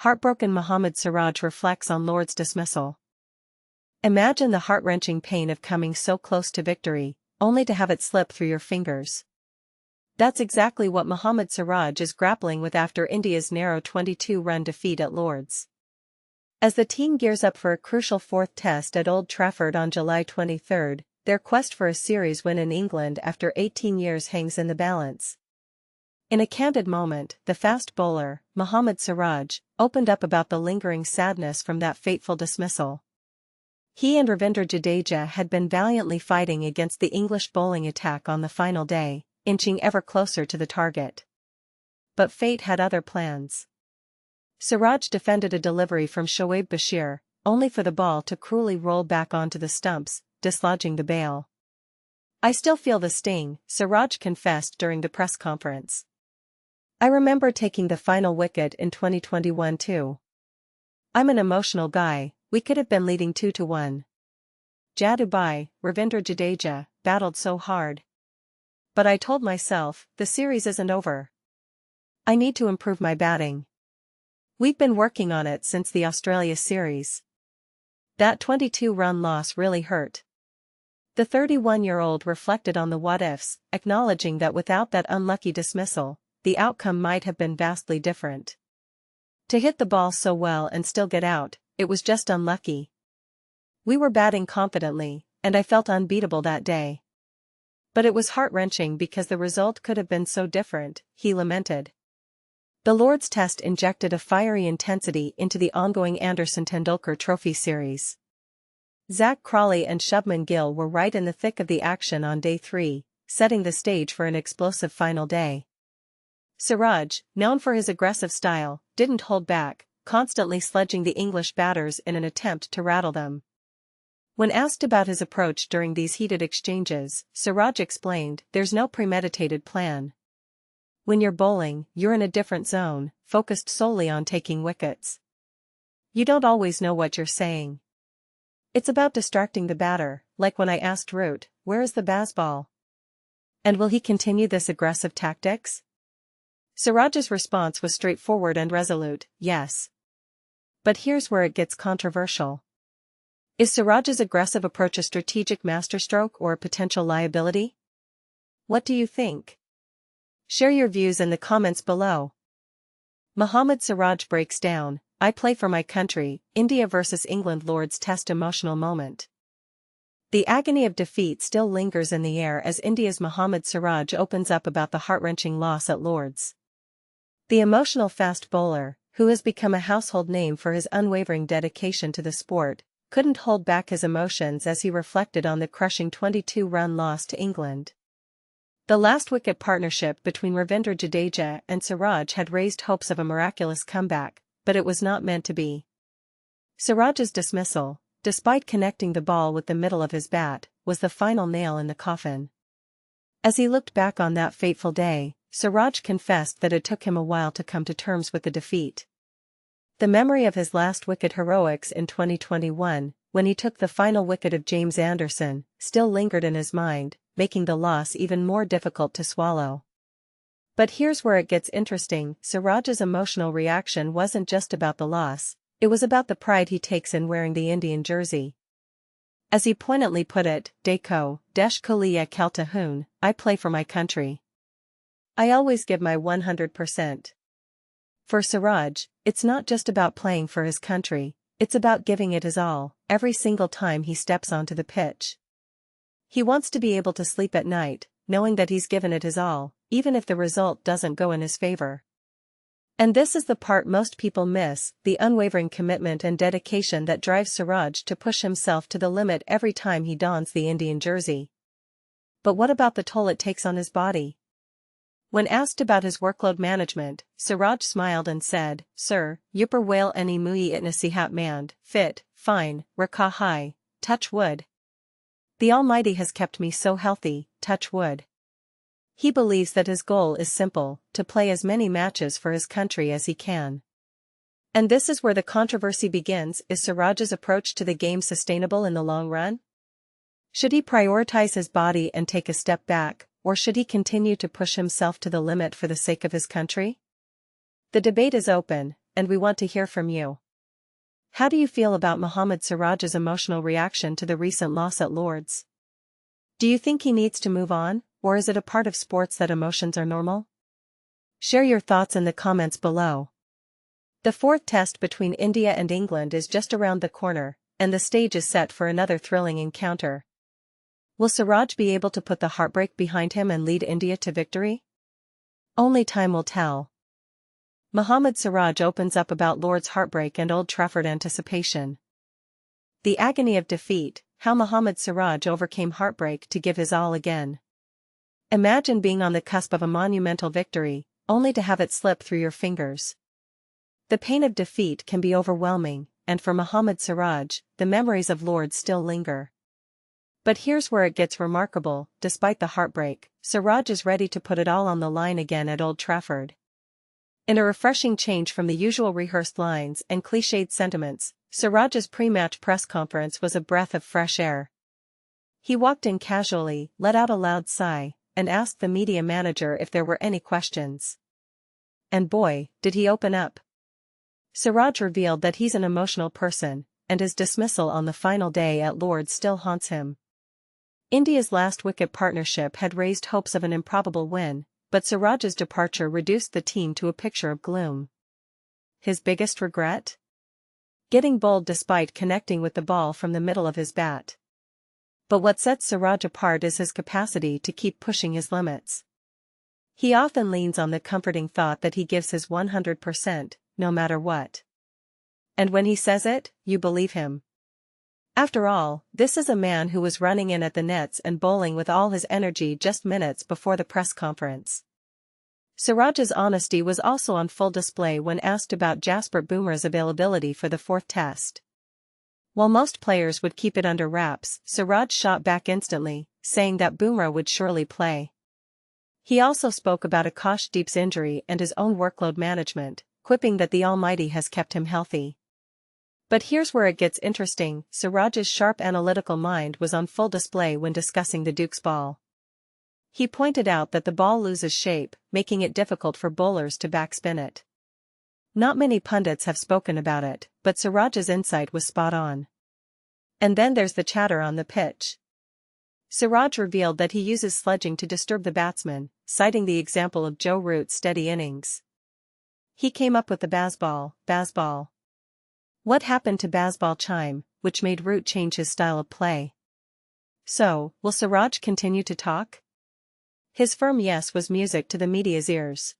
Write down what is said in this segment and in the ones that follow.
Heartbroken Mohammed Siraj reflects on Lord's dismissal. Imagine the heart-wrenching pain of coming so close to victory, only to have it slip through your fingers. That's exactly what Mohammed Siraj is grappling with after India's narrow 22-run defeat at Lord's. As the team gears up for a crucial fourth test at Old Trafford on July 23, their quest for a series win in England after 18 years hangs in the balance. In a candid moment, the fast bowler, Mohammed Siraj, opened up about the lingering sadness from that fateful dismissal. He and Ravindra Jadeja had been valiantly fighting against the English bowling attack on the final day, inching ever closer to the target. But fate had other plans. Siraj defended a delivery from Shoaib Bashir, only for the ball to cruelly roll back onto the stumps, dislodging the bail. "I still feel the sting," Siraj confessed during the press conference. "I remember taking the final wicket in 2021 too. I'm an emotional guy, we could have been leading 2-1. Jadubai, Ravindra Jadeja, battled so hard. But I told myself, the series isn't over. I need to improve my batting. We've been working on it since the Australia series. That 22-run loss really hurt." The 31-year-old reflected on the what-ifs, acknowledging that without that unlucky dismissal, the outcome might have been vastly different. To hit the ball so well and still get out, it was just unlucky. We were batting confidently, and I felt unbeatable that day. But it was heart-wrenching because the result could have been so different, he lamented. The Lord's Test injected a fiery intensity into the ongoing Anderson-Tendulkar Trophy series. Zach Crawley and Shubman Gill were right in the thick of the action on day 3, setting the stage for an explosive final day. Siraj, known for his aggressive style, didn't hold back, constantly sledging the English batters in an attempt to rattle them. When asked about his approach during these heated exchanges, Siraj explained, "There's no premeditated plan. When you're bowling, you're in a different zone, focused solely on taking wickets. You don't always know what you're saying. It's about distracting the batter, like when I asked Root, 'Where is the baseball? And will he continue this aggressive tactics?' Siraj's response was straightforward and resolute, 'Yes.' But here's where it gets controversial. Is Siraj's aggressive approach a strategic masterstroke or a potential liability? What do you think? Share your views in the comments below. Mohammed Siraj breaks down, "I play for my country, India vs England Lord's Test emotional moment." The agony of defeat still lingers in the air as India's Mohammed Siraj opens up about the heart-wrenching loss at Lord's. The emotional fast bowler, who has become a household name for his unwavering dedication to the sport, couldn't hold back his emotions as he reflected on the crushing 22-run loss to England. The last-wicket partnership between Ravindra Jadeja and Siraj had raised hopes of a miraculous comeback, but it was not meant to be. Siraj's dismissal, despite connecting the ball with the middle of his bat, was the final nail in the coffin. As he looked back on that fateful day, Siraj confessed that it took him a while to come to terms with the defeat. The memory of his last-wicket heroics in 2021, when he took the final wicket of James Anderson, still lingered in his mind, making the loss even more difficult to swallow. But here's where it gets interesting. Siraj's emotional reaction wasn't just about the loss, it was about the pride he takes in wearing the Indian jersey. As he poignantly put it, "Dekho, desh koliya kelta hoon, I play for my country. I always give my 100%. For Siraj, it's not just about playing for his country, it's about giving it his all, every single time he steps onto the pitch. He wants to be able to sleep at night, knowing that he's given it his all, even if the result doesn't go in his favor. And this is the part most people miss, the unwavering commitment and dedication that drives Siraj to push himself to the limit every time he dons the Indian jersey. But what about the toll it takes on his body? When asked about his workload management, Siraj smiled and said, "Sir, yupper whale any mui itna sihat mand, fit, fine, rakha hai, touch wood. The Almighty has kept me so healthy, touch wood." He believes that his goal is simple, to play as many matches for his country as he can. And this is where the controversy begins. Is Siraj's approach to the game sustainable in the long run? Should he prioritize his body and take a step back, or should he continue to push himself to the limit for the sake of his country? The debate is open, and we want to hear from you. How do you feel about Mohammed Siraj's emotional reaction to the recent loss at Lord's? Do you think he needs to move on, or is it a part of sports that emotions are normal? Share your thoughts in the comments below. The fourth test between India and England is just around the corner, and the stage is set for another thrilling encounter. Will Siraj be able to put the heartbreak behind him and lead India to victory? Only time will tell. Mohammed Siraj opens up about Lord's heartbreak and Old Trafford anticipation. The agony of defeat, how Mohammed Siraj overcame heartbreak to give his all again. Imagine being on the cusp of a monumental victory, only to have it slip through your fingers. The pain of defeat can be overwhelming, and for Mohammed Siraj, the memories of Lord's still linger. But here's where it gets remarkable: despite the heartbreak, Siraj is ready to put it all on the line again at Old Trafford. In a refreshing change from the usual rehearsed lines and cliched sentiments, Siraj's pre-match press conference was a breath of fresh air. He walked in casually, let out a loud sigh, and asked the media manager if there were any questions. And boy, did he open up. Siraj revealed that he's an emotional person, and his dismissal on the final day at Lord's still haunts him. India's last-wicket partnership had raised hopes of an improbable win, but Siraj's departure reduced the team to a picture of gloom. His biggest regret? Getting bowled despite connecting with the ball from the middle of his bat. But what sets Siraj apart is his capacity to keep pushing his limits. He often leans on the comforting thought that he gives his 100%, no matter what. And when he says it, you believe him. After all, this is a man who was running in at the nets and bowling with all his energy just minutes before the press conference. Siraj's honesty was also on full display when asked about Jasprit Bumrah's availability for the fourth test. While most players would keep it under wraps, Siraj shot back instantly, saying that Bumrah would surely play. He also spoke about Akashdeep's injury and his own workload management, quipping that the Almighty has kept him healthy. But here's where it gets interesting: Siraj's sharp analytical mind was on full display when discussing the Duke's ball. He pointed out that the ball loses shape, making it difficult for bowlers to backspin it. Not many pundits have spoken about it, but Siraj's insight was spot on. And then there's the chatter on the pitch. Siraj revealed that he uses sledging to disturb the batsman, citing the example of Joe Root's steady innings. He came up with the Bazball. What happened to Bazball chime, which made Root change his style of play? So, will Siraj continue to talk? His firm yes was music to the media's ears.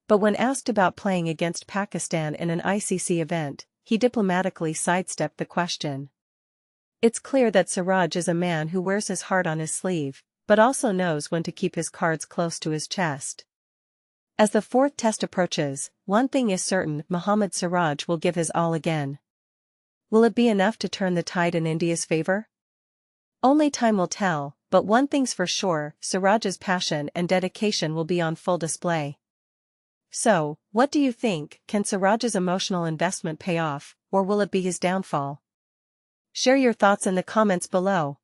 But when asked about playing against Pakistan in an ICC event, he diplomatically sidestepped the question. It's clear that Siraj is a man who wears his heart on his sleeve, but also knows when to keep his cards close to his chest. As the fourth test approaches, one thing is certain: Mohammed Siraj will give his all again. Will it be enough to turn the tide in India's favor? Only time will tell, but one thing's for sure: Siraj's passion and dedication will be on full display. So, what do you think? Can Siraj's emotional investment pay off, or will it be his downfall? Share your thoughts in the comments below.